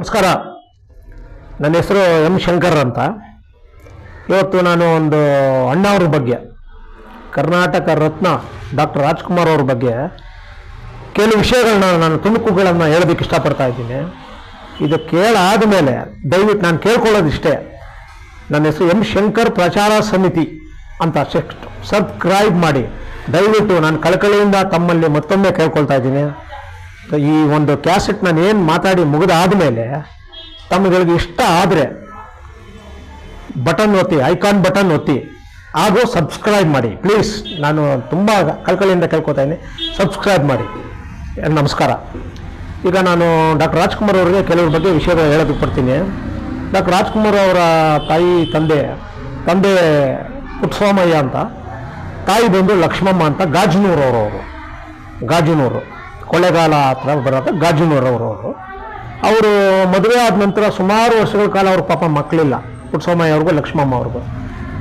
ನಮಸ್ಕಾರ. ನನ್ನ ಹೆಸರು ಎಂ ಶಂಕರ್ ಅಂತ. ಇವತ್ತು ನಾನು ಒಂದು ಅಣ್ಣವ್ರ ಬಗ್ಗೆ, ಕರ್ನಾಟಕ ರತ್ನ ಡಾಕ್ಟರ್ ರಾಜ್ಕುಮಾರ್ ಅವ್ರ ಬಗ್ಗೆ ಕೆಲವು ವಿಷಯಗಳನ್ನ, ನಾನು ತುಣುಕುಗಳನ್ನು ಹೇಳೋದಕ್ಕೆ ಇಷ್ಟಪಡ್ತಾ ಇದ್ದೀನಿ. ಇದು ಕೇಳಾದ ಮೇಲೆ ದಯವಿಟ್ಟು ನಾನು ಕೇಳ್ಕೊಳ್ಳೋದಿಷ್ಟೇ, ನನ್ನ ಹೆಸರು ಎಂ ಶಂಕರ್ ಪ್ರಚಾರ ಸಮಿತಿ ಅಂತ ಸಬ್ಸ್ಕ್ರೈಬ್ ಮಾಡಿ ದಯವಿಟ್ಟು. ನಾನು ಕಳಕಳಿಯಿಂದ ತಮ್ಮಲ್ಲಿ ಮತ್ತೊಮ್ಮೆ ಕೇಳ್ಕೊಳ್ತಾ ಇದ್ದೀನಿ. ಈ ಒಂದು ಕ್ಯಾಸೆಟ್ ನಾನು ಏನು ಮಾತಾಡಿ ಮುಗಿದಾದಮೇಲೆ ತಮ್ಮಗಳಿಗೆ ಇಷ್ಟ ಆದರೆ ಬಟನ್ ಒತ್ತಿ, ಐಕಾನ್ ಬಟನ್ ಒತ್ತಿ, ಹಾಗೂ ಸಬ್ಸ್ಕ್ರೈಬ್ ಮಾಡಿ ಪ್ಲೀಸ್. ನಾನು ತುಂಬ ಕಳಕಳಿಯಿಂದ ಕೇಳ್ಕೊತಾ ಇದ್ದೀನಿ, ಸಬ್ಸ್ಕ್ರೈಬ್ ಮಾಡಿ. ನಮಸ್ಕಾರ. ಈಗ ನಾನು ಡಾಕ್ಟರ್ ರಾಜ್ಕುಮಾರ್ ಅವರಿಗೆ ಕೆಲವ್ರ ಬಗ್ಗೆ ವಿಷಯಗಳು ಹೇಳೋದಕ್ಕೆ ಬರ್ತೀನಿ. ಡಾಕ್ಟರ್ ರಾಜ್ಕುಮಾರ್ ಅವರ ತಾಯಿ ತಂದೆ ಪುಟ್ಟಸ್ವಾಮಯ್ಯ ಅಂತ, ತಾಯಿ ಬಂದು ಲಕ್ಷ್ಮಮ್ಮ ಅಂತ, ಗಾಜನೂರು ಕೊಳ್ಳೇಗಾಲ ಹತ್ರ ಬರೋದು ಗಾಜನೂರವರು. ಅವರು ಮದುವೆ ಆದ ನಂತರ ಸುಮಾರು ವರ್ಷಗಳ ಕಾಲ ಅವ್ರ ಪಾಪ ಮಕ್ಕಳಿಲ್ಲ, ಪುಟ್ಟಸ್ವಾಮಯ್ಯ ಅವ್ರಿಗೂ ಲಕ್ಷ್ಮಮ್ಮ ಅವ್ರಿಗೂ.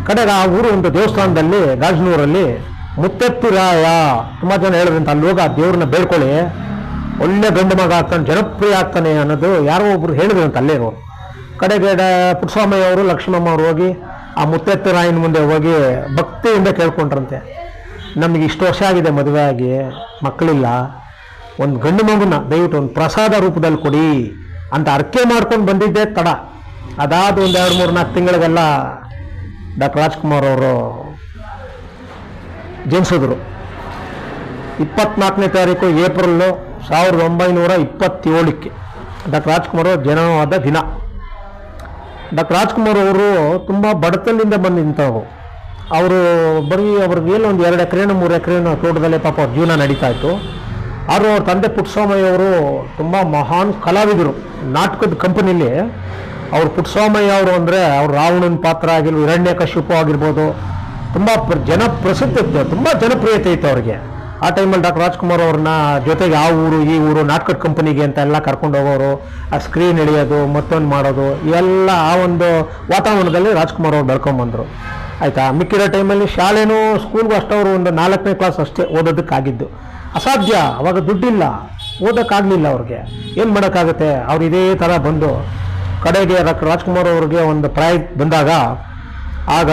ಕಡೆಗೆ ಆ ಊರು ಒಂದು ದೇವಸ್ಥಾನದಲ್ಲಿ ಗಾಜನೂರಲ್ಲಿ ಮುತ್ತೆತ್ತಿರಾಯ, ತುಂಬ ಜನ ಹೇಳಿದ್ರಂತ, ಅಲ್ಲಿ ಹೋಗಿ ಆ ದೇವ್ರನ್ನ ಬೇಡ್ಕೊಳ್ಳಿ, ಒಳ್ಳೆ ಗಂಡು ಮಗ ಆಗ್ತಾನೆ, ಜನಪ್ರಿಯ ಆಗ್ತಾನೆ ಅನ್ನೋದು ಯಾರೋ ಒಬ್ರು ಹೇಳಿದ್ರಂತ ಅಲ್ಲೇ ಇರೋರು. ಕಡೆಗೆ ಪುಟ್ಟಸ್ವಾಮಯ್ಯ ಅವರು ಲಕ್ಷ್ಮಮ್ಮ ಅವರು ಹೋಗಿ ಆ ಮುತ್ತೆತ್ತಿರಾಯನ ಮುಂದೆ ಹೋಗಿ ಭಕ್ತಿಯಿಂದ ಕೇಳ್ಕೊಂಡ್ರಂತೆ, ನಮಗೆ ಇಷ್ಟು ವರ್ಷ ಆಗಿದೆ ಮದುವೆ ಆಗಿ, ಮಕ್ಕಳಿಲ್ಲ, ಒಂದು ಗಂಡು ಮಗುನ ದಯವಿಟ್ಟು ಒಂದು ಪ್ರಸಾದ ರೂಪದಲ್ಲಿ ಕೊಡಿ ಅಂತ ಅರ್ಕೆ ಮಾಡ್ಕೊಂಡು ಬಂದಿದ್ದೆ ತಡ. ಅದಾದ ಒಂದು 2-3-4 ತಿಂಗಳಿಗೆಲ್ಲ ಡಾಕ್ಟರ್ ರಾಜ್ಕುಮಾರ್ ಅವರು ಜನಿಸಿದ್ರು. 24ನೇ ತಾರೀಕು ಏಪ್ರಿಲ್ 1927ಕ್ಕೆ ಡಾಕ್ಟರ್ ರಾಜ್ಕುಮಾರ್ ಅವರು ಜನನವಾದ ದಿನ. ಡಾಕ್ಟರ್ ರಾಜ್ಕುಮಾರ್ ಅವರು ತುಂಬ ಬಡತನದಿಂದ ಬಂದು ನಿಂತವು. ಅವರು ಬರೀ ಅವ್ರಿಗೇನು ಒಂದು 2 ಎಕರೆನೋ 3 ಎಕರೆನೋ ತೋಟದಲ್ಲೇ ಪಾಪ ಅವ್ರ ಜೀವನ ನಡೀತಾ ಇತ್ತು. ಆದರೂ ಅವ್ರ ತಂದೆ ಪುಟ್ಟಸ್ವಾಮಯ್ಯ ಅವರು ತುಂಬ ಮಹಾನ್ ಕಲಾವಿದರು. ನಾಟಕದ ಕಂಪನಿಲಿ ಅವ್ರು ಪುಟ್ಟಸ್ವಾಮಯ್ಯ ಅವರು ಅಂದರೆ ಅವ್ರು ರಾವಣನ ಪಾತ್ರ ಆಗಿರ್ಬೋದು, ಹಿರಣ್ಯಕಶಿಪು ಆಗಿರ್ಬೋದು, ತುಂಬ ತುಂಬ ಜನಪ್ರಿಯತೆ ಇತ್ತು ಅವ್ರಿಗೆ. ಆ ಟೈಮಲ್ಲಿ ಡಾಕ್ಟರ್ ರಾಜ್ಕುಮಾರ್ ಅವ್ರನ್ನ ಜೊತೆಗೆ ಆ ಊರು ಈ ಊರು ನಾಟಕದ ಕಂಪನಿಗೆ ಅಂತ ಎಲ್ಲ ಕರ್ಕೊಂಡು ಹೋಗೋರು, ಆ ಸ್ಕ್ರೀನ್ ಎಳೆಯೋದು, ಮತ್ತೊಂದು ಮಾಡೋದು, ಇವೆಲ್ಲ ಆ ಒಂದು ವಾತಾವರಣದಲ್ಲಿ ರಾಜ್ಕುಮಾರ್ ಅವ್ರು ಬೆಳ್ಕೊಂಬಂದರು. ಆಯಿತಾ. ಮಿಕ್ಕಿರೋ ಟೈಮಲ್ಲಿ ಶಾಲೆನೂ ಸ್ಕೂಲ್ಗೂ ಅಷ್ಟವರು ಒಂದು 4ನೇ ಕ್ಲಾಸ್ ಅಷ್ಟೇ ಓದೋದಕ್ಕಾಗಿದ್ದು. ಅಸಾಧ್ಯ, ಅವಾಗ ದುಡ್ಡಿಲ್ಲ, ಓದೋಕ್ಕಾಗಲಿಲ್ಲ ಅವ್ರಿಗೆ. ಏನು ಮಾಡೋಕ್ಕಾಗುತ್ತೆ. ಅವ್ರು ಇದೇ ಥರ ಬಂದು ಕಡೆಗೆ ಡಾಕ್ಟರ್ ರಾಜ್ಕುಮಾರ್ ಅವ್ರಿಗೆ ಒಂದು ಪ್ರಾಯ ಬಂದಾಗ, ಆಗ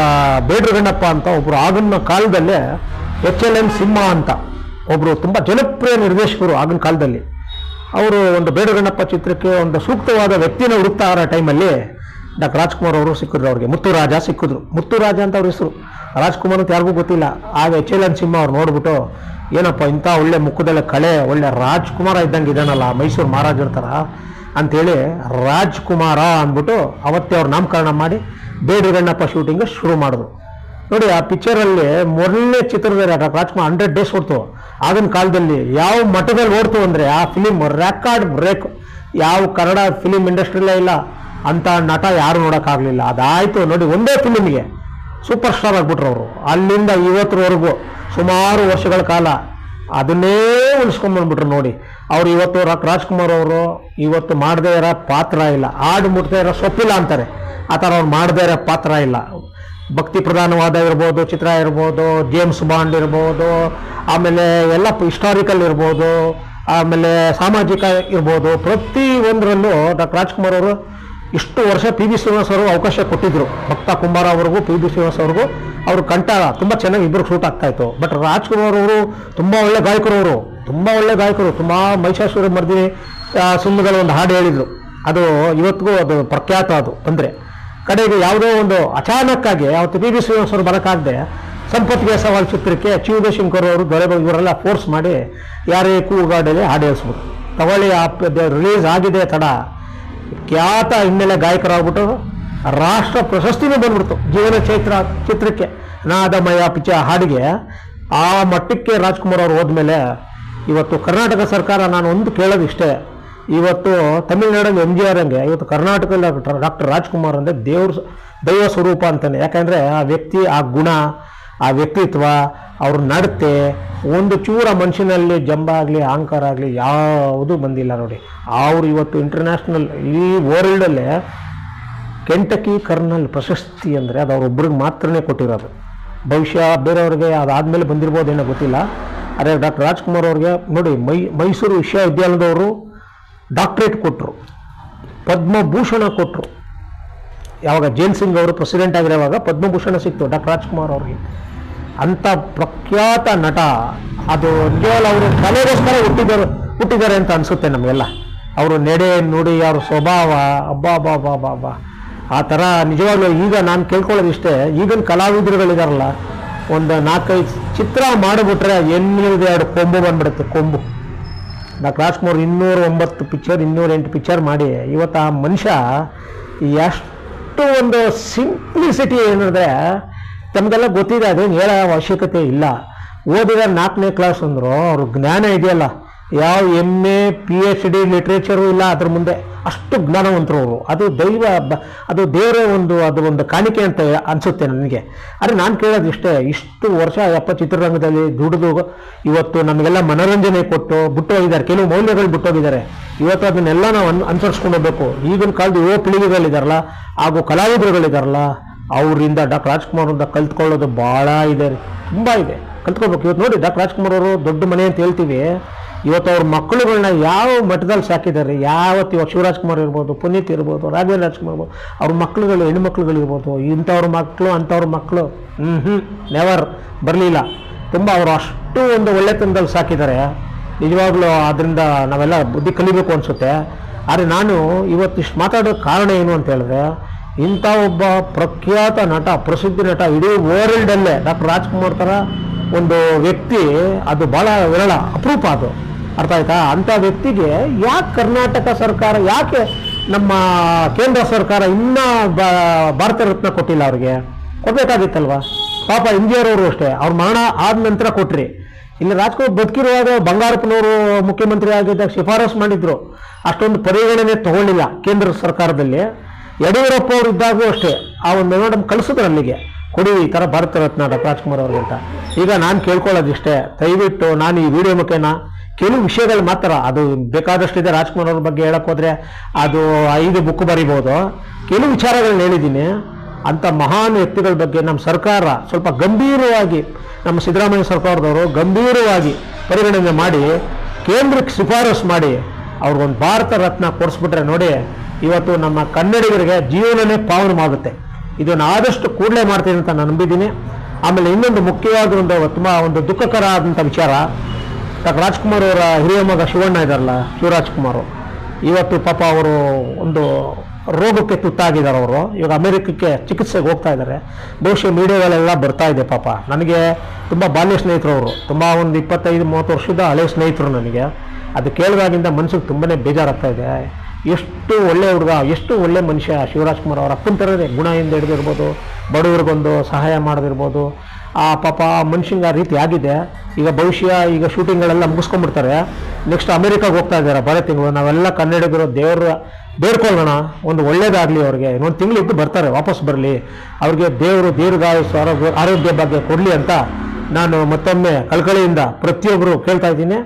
ಬೇಡ್ರ ಗಣ್ಣಪ್ಪ ಅಂತ ಒಬ್ಬರು ಆಗಿನ ಕಾಲದಲ್ಲೇ HLN ಸಿಂಹ ಅಂತ ಒಬ್ಬರು ತುಂಬ ಜನಪ್ರಿಯ ನಿರ್ದೇಶಕರು ಆಗಿನ ಕಾಲದಲ್ಲಿ, ಅವರು ಒಂದು ಬೇಡ್ರ ಗಣ್ಣಪ್ಪ ಚಿತ್ರಕ್ಕೆ ಒಂದು ಸೂಕ್ತವಾದ ವ್ಯಕ್ತಿನ ಹುಡುಕ್ತಾ ಇರೋ ಟೈಮಲ್ಲಿ ಡಾಕ್ಟರ್ ರಾಜ್ಕುಮಾರ್ ಅವರು ಸಿಕ್ಕಿದ್ರು. ಅವ್ರಿಗೆ ಮುತ್ತುರಾಜ ಸಿಕ್ಕಿದ್ರು. ಮುತ್ತುರಾಜ ಅಂತ ಅವ್ರ ಹೆಸರು, ರಾಜ್ಕುಮಾರ್ ಅಂತ ಯಾರಿಗೂ ಗೊತ್ತಿಲ್ಲ. ಆಗ HLN ಸಿಂಹ ಅವ್ರು ನೋಡ್ಬಿಟ್ಟು, ಏನಪ್ಪ ಇಂಥ ಒಳ್ಳೆ ಮುಖದಲ್ಲ ಕಳೆ, ಒಳ್ಳೆ ರಾಜ್ಕುಮಾರ ಇದ್ದಂಗೆ ಇದ್ದಾನಲ್ಲ, ಮೈಸೂರು ಮಹಾರಾಜರ ಥರ ಅಂಥೇಳಿ ರಾಜ್ಕುಮಾರ ಅಂದ್ಬಿಟ್ಟು ಅವತ್ತೇ ಅವ್ರು ನಾಮಕರಣ ಮಾಡಿ ಬೇಡ್ರ ಗಣ್ಣಪ್ಪ ಶೂಟಿಂಗ್ ಶುರು ಮಾಡಿದ್ರು. ನೋಡಿ, ಆ ಪಿಕ್ಚರಲ್ಲಿ ಮೊದಲನೇ ಚಿತ್ರದಲ್ಲಿ ಡಾಕ್ಟರ್ ರಾಜ್ಕುಮಾರ್ 100 ಡೇಸ್ ಓಡ್ತು. ಆಗಿನ ಕಾಲದಲ್ಲಿ ಯಾವ ಮಟ್ಟದಲ್ಲಿ ಓಡ್ತು ಅಂದರೆ ಆ ಫಿಲಿಮ್ ರೆಕಾರ್ಡ್ ಬ್ರೇಕ್. ಯಾವ ಕನ್ನಡ ಫಿಲಿಮ್ ಇಂಡಸ್ಟ್ರಿಲೇ ಇಲ್ಲ ಅಂಥ ನಟ ಯಾರು ನೋಡೋಕ್ಕಾಗಲಿಲ್ಲ. ಅದಾಯಿತು ನೋಡಿ, ಒಂದೇ ಫಿಲಿಮಿಗೆ ಸೂಪರ್ ಸ್ಟಾರ್ ಆಗಿಬಿಟ್ರು ಅವರು. ಅಲ್ಲಿಂದ ಇವತ್ತರವರೆಗೂ ಸುಮಾರು ವರ್ಷಗಳ ಕಾಲ ಅದನ್ನೇ ಉಳಿಸ್ಕೊಂಡ್ಬಂದ್ಬಿಟ್ರು. ನೋಡಿ, ಅವರು ಇವತ್ತು ರಾಜ್ಕುಮಾರ್ ಅವರು ಇವತ್ತು ಮಾಡದೇ ಇರೋ ಪಾತ್ರ ಇಲ್ಲ, ಆಡು ಮುಟ್ದೇ ಇರೋ ಸೊಪ್ಪಿಲ್ಲ ಅಂತಾರೆ. ಆ ಥರ ಅವ್ರು ಮಾಡದೇ ಇರೋ ಪಾತ್ರ ಇಲ್ಲ. ಭಕ್ತಿ ಪ್ರಧಾನವಾದ ಇರ್ಬೋದು, ಚಿತ್ರ ಇರ್ಬೋದು, ಜೇಮ್ಸ್ ಬಾಂಡ್ ಇರ್ಬೋದು, ಆಮೇಲೆ ಎಲ್ಲ ಹಿಸ್ಟಾರಿಕಲ್ ಇರ್ಬೋದು, ಆಮೇಲೆ ಸಾಮಾಜಿಕ ಇರ್ಬೋದು, ಪ್ರತಿ ಒಂದರಲ್ಲೂ ಡಾಕ್ಟರ್ ರಾಜ್ಕುಮಾರ್ ಅವರು ಇಷ್ಟು ವರ್ಷ PB ಶ್ರೀನಿವಾಸ್ ಅವ್ರಿಗೂ ಅವಕಾಶ ಕೊಟ್ಟಿದ್ದರು. ಭಕ್ತ ಕುಂಬಾರ ಅವ್ರಿಗೂ PB ಶ್ರೀನಿವಾಸ್ ಅವ್ರಿಗೂ ಅವ್ರ ಕಂಠ ತುಂಬ ಚೆನ್ನಾಗಿ ಇಬ್ಬರು ಶೂಟ್ ಆಗ್ತಾಯಿತ್ತು. ಬಟ್ ರಾಜ್ಕುಮಾರ್ ಅವರು ತುಂಬ ಒಳ್ಳೆ ಗಾಯಕರು, ತುಂಬ ಮಹಿಷಾಸುರ ಮರ್ದಿನಿ ಸಿನಿಮಾದಲ್ಲಿ ಒಂದು ಹಾಡು ಹೇಳಿದರು. ಅದು ಇವತ್ತಿಗೂ ಅದು ಪ್ರಖ್ಯಾತ. ಅದು ಬಂದರೆ ಕಡೆಗೆ ಯಾವುದೋ ಒಂದು ಅಚಾನಕ್ಕಾಗಿ ಅವತ್ತು PB ಶ್ರೀನಿವಾಸ್ ಅವರು ಬರೋಕ್ಕಾಗದೆ ಸಂಪತ್ಗೆ ಸವಾಲ್ ಚಿತ್ರಕ್ಕೆ ಶಿವಶಂಕರ್ ಅವರು ಇವರೆಲ್ಲ ಫೋರ್ಸ್ ಮಾಡಿ ಯಾರೇ ಕೂಗಾಡಲ್ಲಿ ಹಾಡು ಹೇಳಿಸ್ಬಿಟ್ಟು ತಗೊಳ್ಳಿ. ರಿಲೀಸ್ ಆಗಿದೆ ತಡ, ಖ್ಯಾತ ಹಿನ್ನೆಲೆ ಗಾಯಕರಾಗ್ಬಿಟ್ಟು ರಾಷ್ಟ್ರ ಪ್ರಶಸ್ತಿನೂ ಬಂದ್ಬಿಡ್ತು ಜೀವನ ಚೈತ್ರ ಚಿತ್ರಕ್ಕೆ, ನಾದಮಯ ಹಾಡಿಗೆ. ಆ ಮಟ್ಟಕ್ಕೆ ರಾಜ್ಕುಮಾರ್ ಅವರು ಹೋದ್ಮೇಲೆ ಇವತ್ತು ಕರ್ನಾಟಕ ಸರ್ಕಾರ, ನಾನು ಒಂದು ಕೇಳೋದಿಷ್ಟೇ, ಇವತ್ತು ತಮಿಳುನಾಡಲ್ಲಿ MGR ಹಂಗೆ ಇವತ್ತು ಕರ್ನಾಟಕದಲ್ಲಿ ಡಾಕ್ಟರ್ ರಾಜ್ಕುಮಾರ್ ಅಂದರೆ ದೈವ ಸ್ವರೂಪ ಅಂತಾನೆ. ಯಾಕಂದರೆ ಆ ವ್ಯಕ್ತಿ, ಆ ಗುಣ, ಆ ವ್ಯಕ್ತಿತ್ವ, ಅವ್ರ ನಡತೆ, ಒಂದು ಚೂರ ಮನುಷ್ಯನಲ್ಲಿ ಜಂಬ ಆಗಲಿ ಅಹಂಕಾರ ಆಗಲಿ ಯಾವುದೂ ಬಂದಿಲ್ಲ. ನೋಡಿ, ಅವರು ಇವತ್ತು ಇಂಟರ್ನ್ಯಾಷನಲ್ ಈ ವರ್ಲ್ಡಲ್ಲೇ ಕೆಂಟಕಿ ಕರ್ನಲ್ ಪ್ರಶಸ್ತಿ ಅಂದರೆ ಅದು ಅವರೊಬ್ಬರಿಗೆ ಮಾತ್ರನೇ ಕೊಟ್ಟಿರೋದು. ಬಹುಶಃ ಬೇರೆಯವ್ರಿಗೆ ಅದಾದಮೇಲೆ ಬಂದಿರ್ಬೋದೇನೋ ಗೊತ್ತಿಲ್ಲ. ಆದರೆ ಡಾಕ್ಟರ್ ರಾಜ್ಕುಮಾರ್ ಅವ್ರಿಗೆ ನೋಡಿ, ಮೈಸೂರು ವಿಶ್ವವಿದ್ಯಾಲಯದವರು ಡಾಕ್ಟ್ರೇಟ್ ಕೊಟ್ಟರು. ಪದ್ಮಭೂಷಣ ಕೊಟ್ಟರು. ಯಾವಾಗ ಜೈಲ್ ಸಿಂಗ್ ಅವರು ಪ್ರೆಸಿಡೆಂಟ್ ಆಗಿರೋವಾಗ ಪದ್ಮಭೂಷಣ ಸಿಕ್ತು ಡಾಕ್ಟರ್ ರಾಜ್ಕುಮಾರ್ ಅವ್ರಿಗೆ. ಅಂಥ ಪ್ರಖ್ಯಾತ ನಟ. ಅದು ನಿಜವಾಗ್ಲೂ ಅವರು ಕಲೆಗೋಸ್ಕರ ಹುಟ್ಟಿದ್ದಾರೆ ಅಂತ ಅನಿಸುತ್ತೆ ನಮಗೆಲ್ಲ. ಅವರು ನಡೆ ನುಡಿ, ಅವ್ರ ಸ್ವಭಾವ, ಅಬ್ಬಾ ಆ ಥರ. ನಿಜವಾಗ್ಲೂ ಈಗ ನಾನು ಕೇಳ್ಕೊಳ್ಳೋದು ಇಷ್ಟೇ, ಈಗಿನ ಕಲಾವಿದರುಗಳಿದಾರಲ್ಲ, ಒಂದು 4-5 ಚಿತ್ರ ಮಾಡಿಬಿಟ್ರೆ ಎನ್ನಿಲ್ಲದೆ 2 ಕೊಂಬು ಬಂದ್ಬಿಡುತ್ತೆ, ಕೊಂಬು. ಡಾಕ್ಟರ್ ರಾಜ್ಕುಮಾರ್ 209 ಪಿಕ್ಚರ್, 208 ಪಿಕ್ಚರ್ ಮಾಡಿ ಇವತ್ತು ಆ ಮನುಷ್ಯ ಎಷ್ಟು ಒಂದು ಸಿಂಪ್ಲಿಸಿಟಿ ಏನಂದರೆ ತಮಗೆಲ್ಲ ಗೊತ್ತಿದೆ, ಅದೇನು ಹೇಳೋ ಅವಶ್ಯಕತೆ ಇಲ್ಲ. ಓದಿದ 4ನೇ ಕ್ಲಾಸ್ ಅಂದರು, ಅವ್ರ ಜ್ಞಾನ ಇದೆಯಲ್ಲ, ಯಾವ MA PhD ಲಿಟ್ರೇಚರು ಇಲ್ಲ ಅದ್ರ ಮುಂದೆ, ಅಷ್ಟು ಜ್ಞಾನವಂತರು ಅವರು. ಅದು ಅದು ದೇವರೇ ಒಂದು ಕಾಣಿಕೆ ಅಂತ ಅನಿಸುತ್ತೆ ನನಗೆ. ಆದರೆ ನಾನು ಕೇಳೋದು ಇಷ್ಟೇ, ಇಷ್ಟು ವರ್ಷ ಚಿತ್ರರಂಗದಲ್ಲಿ ದುಡಿದು ಇವತ್ತು ನಮಗೆಲ್ಲ ಮನೋರಂಜನೆ ಕೊಟ್ಟು ಬಿಟ್ಟು ಹೋಗಿದ್ದಾರೆ, ಕೆಲವು ಮೌಲ್ಯಗಳು ಬಿಟ್ಟು ಹೋಗಿದ್ದಾರೆ. ಇವತ್ತು ಅದನ್ನೆಲ್ಲ ನಾವು ಅನುಸರಿಸ್ಕೊಂಡು ಹೋಗ್ಬೇಕು. ಈಗಿನ ಕಾಲದ ಯುವ ಪೀಳಿಗೆಗಳಿದಾರಲ್ಲ, ಹಾಗೂ ಕಲಾವಿದರುಗಳಿದಾರಲ್ಲ, ಅವರಿಂದ ಡಾಕ್ಟರ್ ರಾಜ್ಕುಮಾರ್ ಅಂತ ಕಲ್ತ್ಕೊಳ್ಳೋದು ಭಾಳ ಇದೆ, ತುಂಬ ಇದೆ, ಕಲ್ತ್ಕೊಳ್ಬೇಕು. ಇವತ್ತು ನೋಡಿ ಡಾಕ್ಟರ್ ರಾಜ್ಕುಮಾರ್ ಅವರು ದೊಡ್ಡ ಮನೆ ಅಂತ ಹೇಳ್ತೀವಿ, ಇವತ್ತು ಅವ್ರ ಮಕ್ಕಳುಗಳನ್ನ ಯಾವ ಮಟ್ಟದಲ್ಲಿ ಸಾಕಿದ್ದಾರೆ. ಯಾವತ್ತು ಇವಾಗ ಶಿವರಾಜ್ಕುಮಾರ್ ಇರ್ಬೋದು, ಪುನೀತ್ ಇರ್ಬೋದು, ರಾಘವೇಂದ್ರ ರಾಜ್ಕುಮಾರ್ ಇರ್ಬೋದು, ಅವ್ರ ಮಕ್ಕಳುಗಳು, ಹೆಣ್ಣುಮಕ್ಳುಗಳಿರ್ಬೋದು, ಇಂಥವ್ರ ಮಕ್ಕಳು ಅಂಥವ್ರ ಮಕ್ಕಳು ನೆವರ್ ಬರಲಿಲ್ಲ. ತುಂಬ ಅವರು ಅಷ್ಟು ಒಂದು ಒಳ್ಳೆತನದಲ್ಲಿ ಸಾಕಿದ್ದಾರೆ. ನಿಜವಾಗ್ಲೂ ಅದರಿಂದ ನಾವೆಲ್ಲ ಬುದ್ಧಿ ಕಲಿಬೇಕು ಅನಿಸುತ್ತೆ. ಆದರೆ ನಾನು ಇವತ್ತಿಷ್ಟು ಮಾತಾಡೋಕ್ಕೆ ಕಾರಣ ಏನು ಅಂತ ಹೇಳಿದ್ರೆ, ಇಂಥ ಒಬ್ಬ ಪ್ರಖ್ಯಾತ ನಟ, ಪ್ರಸಿದ್ಧ ನಟ, ಇಡೀ ವರ್ಲ್ಡಲ್ಲೇ ಡಾಕ್ಟರ್ ರಾಜ್ಕುಮಾರ್ ಥರ ಒಂದು ವ್ಯಕ್ತಿ ಅದು ಭಾಳ ವಿರಳ, ಅಪರೂಪ. ಅದು ಅರ್ಥ ಆಯ್ತಾ? ಅಂಥ ವ್ಯಕ್ತಿಗೆ ಯಾಕೆ ಕರ್ನಾಟಕ ಸರ್ಕಾರ, ಯಾಕೆ ನಮ್ಮ ಕೇಂದ್ರ ಸರ್ಕಾರ ಇನ್ನೂ ಭಾರತ ರತ್ನ ಕೊಟ್ಟಿಲ್ಲ? ಅವ್ರಿಗೆ ಕೊಡಬೇಕಾಗಿತ್ತಲ್ವ? ಪಾಪ ಇಂದಿಯರವರು ಅಷ್ಟೇ, ಅವ್ರ ಮರಣ ಆದ ನಂತರ ಕೊಟ್ರಿ. ಇಲ್ಲಿ ರಾಜ್ಕುಮಾರ್ ಬದುಕಿರುವಾಗ ಬಂಗಾರಪ್ಪನವರು ಮುಖ್ಯಮಂತ್ರಿ ಆಗಿದ್ದಾಗ ಶಿಫಾರಸು ಮಾಡಿದ್ರು, ಅಷ್ಟೊಂದು ಪರಿಗಣನೆ ತಗೊಳ್ಳಿಲ್ಲ ಕೇಂದ್ರ ಸರ್ಕಾರದಲ್ಲಿ. ಯಡಿಯೂರಪ್ಪ ಅವರು ಇದ್ದಾಗೂ ಅಷ್ಟೇ ಆ ಒಂದು ಮೇಡಮ್ ಕಳಿಸಿದ್ರು ಅಲ್ಲಿಗೆ, ಕೊಡಿ ಈ ಥರ ಭಾರತ ರತ್ನ ಡಾಕ್ಟರ್ ರಾಜ್ಕುಮಾರ್ ಅವ್ರಿಗಂತ. ಈಗ ನಾನು ಕೇಳ್ಕೊಳ್ಳೋದಿಷ್ಟೇ, ದಯವಿಟ್ಟು ನಾನು ಈ ವಿಡಿಯೋ ಮುಖೇನ ಕೆಲವು ವಿಷಯಗಳು ಮಾತ್ರ, ಅದು ಬೇಕಾದಷ್ಟಿದೆ. ರಾಜ್ಕುಮಾರ್ ಅವ್ರ ಬಗ್ಗೆ ಹೇಳಕ್ಕೆ ಹೋದರೆ ಅದು 5 ಬುಕ್ ಬರಿಬೋದು. ಕೆಲವು ವಿಚಾರಗಳನ್ನ ಹೇಳಿದ್ದೀನಿ. ಅಂಥ ಮಹಾನ್ ವ್ಯಕ್ತಿಗಳ ಬಗ್ಗೆ ನಮ್ಮ ಸರ್ಕಾರ ಸ್ವಲ್ಪ ಗಂಭೀರವಾಗಿ, ನಮ್ಮ ಸಿದ್ದರಾಮಯ್ಯ ಸರ್ಕಾರದವರು ಗಂಭೀರವಾಗಿ ಪರಿಗಣನೆ ಮಾಡಿ ಕೇಂದ್ರಕ್ಕೆ ಶಿಫಾರಸು ಮಾಡಿ ಅವ್ರಿಗೊಂದು ಭಾರತ ರತ್ನ ಕೊಡಿಸ್ಬಿಟ್ರೆ ನೋಡಿ, ಇವತ್ತು ನಮ್ಮ ಕನ್ನಡಿಗರಿಗೆ ಜೀವನನೇ ಪಾವನವಾಗುತ್ತೆ. ಇದನ್ನು ಆದಷ್ಟು ಕೂಡಲೇ ಮಾಡ್ತೀನಿ ಅಂತ ನಾನು ನಂಬಿದ್ದೀನಿ. ಆಮೇಲೆ ಇನ್ನೊಂದು ಮುಖ್ಯವಾದ ತುಂಬ ಒಂದು ದುಃಖಕರ ಆದಂಥ ವಿಚಾರ, ಡಾಕ್ಟರ್ ರಾಜ್ಕುಮಾರ್ ಅವರ ಹಿರಿಯ ಮಗ ಶಿವಣ್ಣ ಇದ್ದಾರಲ್ಲ, ಶಿವರಾಜ್ಕುಮಾರ್, ಇವತ್ತು ಪಾಪ ಅವರು ಒಂದು ರೋಗಕ್ಕೆ ತುತ್ತಾಗಿದ್ದಾರೆ. ಅವರು ಇವಾಗ ಅಮೆರಿಕಕ್ಕೆ ಚಿಕಿತ್ಸೆಗೆ ಹೋಗ್ತಾ ಇದ್ದಾರೆ. ಬಹುಶಃ ಮೀಡಿಯಾಗಳೆಲ್ಲ ಬರ್ತಾ ಇದೆ. ಪಾಪ ನನಗೆ ತುಂಬ ಬಾಲ್ಯ ಸ್ನೇಹಿತರು ಅವರು, ತುಂಬ ಒಂದು 25-30 ವರ್ಷದ ಹಳೆ ಸ್ನೇಹಿತರು ನನಗೆ. ಅದು ಕೇಳಿದಾಗಿಂದ ಮನಸ್ಸಿಗೆ ತುಂಬಾ ಬೇಜಾರಾಗ್ತಾ ಇದೆ. ಎಷ್ಟು ಒಳ್ಳೆ ಹುಡುಗ, ಎಷ್ಟು ಒಳ್ಳೆ ಮನುಷ್ಯ ಶಿವರಾಜ್ಕುಮಾರ್. ಅವ್ರ ಅಪ್ಪನ ಥರನೇ ಗುಣದಿಂದ ಹಿಡಿದಿರ್ಬೋದು, ಬಡವ್ರಿಗೊಂದು ಸಹಾಯ ಮಾಡೋದಿರ್ಬೋದು. ಆ ಪಾಪ ಮನುಷ್ಯಂಗೆ ಆ ರೀತಿ ಆಗಿದೆ. ಈಗ ಭವಿಷ್ಯ ಈಗ ಶೂಟಿಂಗ್ಗಳೆಲ್ಲ ಮುಗಿಸ್ಕೊಂಡ್ಬಿಡ್ತಾರೆ, ನೆಕ್ಸ್ಟ್ ಅಮೆರಿಕಾಗೆ ಹೋಗ್ತಾ ಇದ್ದಾರೆ ಬರೋ ತಿಂಗಳು. ನಾವೆಲ್ಲ ಕನ್ನಡಿಗರು ದೇವರು ಬೇಡ್ಕೊಳ್ಳೋಣ, ಒಂದು ಒಳ್ಳೇದಾಗಲಿ ಅವ್ರಿಗೆ. ಇನ್ನೊಂದು ತಿಂಗಳು ಇದ್ದು ಬರ್ತಾರೆ, ವಾಪಸ್ ಬರಲಿ. ಅವ್ರಿಗೆ ದೇವರು ದೀರ್ಘಾಯುಸ್ಸು, ಆರೋಗ್ಯ ಬಗ್ಗೆ ಕೊಡಲಿ ಅಂತ ನಾನು ಮತ್ತೊಮ್ಮೆ ಕಳಕಳಿಯಿಂದ ಪ್ರತಿಯೊಬ್ಬರು ಕೇಳ್ತಾ ಇದ್ದೀನಿ.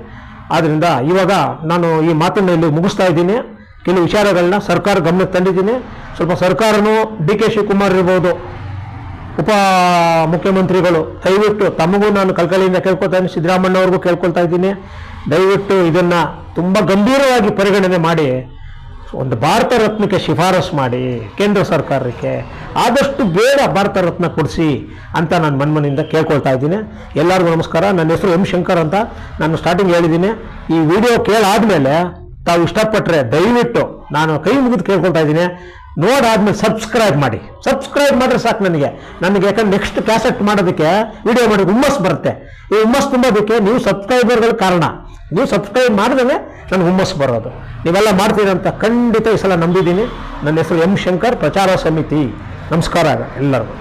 ಆದ್ದರಿಂದ ಇವಾಗ ನಾನು ಈ ಮಾತನ್ನು ಇಲ್ಲಿ ಮುಗಿಸ್ತಾ ಇದ್ದೀನಿ. ಕೆಲವು ವಿಚಾರಗಳನ್ನ ಸರ್ಕಾರ ಗಮನಕ್ಕೆ ತಂದಿದ್ದೀನಿ. ಸ್ವಲ್ಪ ಸರ್ಕಾರನೂ DK ಶಿವಕುಮಾರ್ ಇರ್ಬೋದು, ಉಪ ಮುಖ್ಯಮಂತ್ರಿಗಳು, ದಯವಿಟ್ಟು ತಮಗೂ ನಾನು ಕಳಕಳಿಯಿಂದ ಕೇಳ್ಕೊಳ್ತಾ ಇದ್ದೀನಿ, ಸಿದ್ದರಾಮಯ್ಯವ್ರಿಗೂ ಕೇಳ್ಕೊಳ್ತಾ ಇದ್ದೀನಿ, ದಯವಿಟ್ಟು ಇದನ್ನು ತುಂಬ ಗಂಭೀರವಾಗಿ ಪರಿಗಣನೆ ಮಾಡಿ ಒಂದು ಭಾರತ ರತ್ನಕ್ಕೆ ಶಿಫಾರಸು ಮಾಡಿ ಕೇಂದ್ರ ಸರ್ಕಾರಕ್ಕೆ ಆದಷ್ಟು ಬೇಗ ಭಾರತ ರತ್ನ ಕೊಡಿಸಿ ಅಂತ ನಾನು ಮನ್ಮನೆಯಿಂದ ಕೇಳ್ಕೊಳ್ತಾ ಇದ್ದೀನಿ. ಎಲ್ಲರಿಗೂ ನಮಸ್ಕಾರ. ನನ್ನ ಹೆಸರು M. ಶಂಕರ್ ಅಂತ. ನಾನು ಸ್ಟಾರ್ಟಿಂಗ್ ಹೇಳಿದ್ದೀನಿ, ಈ ವಿಡಿಯೋ ಕೇಳಾದ್ಮೇಲೆ ತಾವು ಇಷ್ಟಪಟ್ಟರೆ ದಯವಿಟ್ಟು ನಾನು ಕೈ ಮುಗಿದು ಕೇಳ್ಕೊಳ್ತಾ ಇದ್ದೀನಿ, ನೋಡಾದ್ಮೇಲೆ ಸಬ್ಸ್ಕ್ರೈಬ್ ಮಾಡಿದ್ರೆ ಸಾಕು ನನಗೆ. ಯಾಕಂದ್ರೆ ನೆಕ್ಸ್ಟ್ ಕ್ಯಾಸೆಟ್ ಮಾಡೋದಕ್ಕೆ, ವಿಡಿಯೋ ಮಾಡೋಕ್ಕೆ ಹುಮ್ಮಸ್ ಬರುತ್ತೆ. ಈ ಹುಮ್ಮಸ್ ತುಂಬೋದಕ್ಕೆ ನೀವು ಸಬ್ಸ್ಕ್ರೈಬರ್ಗಳ ಕಾರಣ. ನೀವು ಸಬ್ಸ್ಕ್ರೈಬ್ ಮಾಡಿದ್ರೆ ನನಗೆ ಹುಮ್ಮಸ್ ಬರೋದು. ನೀವೆಲ್ಲ ಮಾಡ್ತೀರಿ ಅಂತ ಖಂಡಿತ ಈ ಸಲ ನಂಬಿದ್ದೀನಿ. ನನ್ನ ಹೆಸರು M. ಶಂಕರ್, ಪ್ರಚಾರ ಸಮಿತಿ. ನಮಸ್ಕಾರ ಎಲ್ಲರಿಗೂ.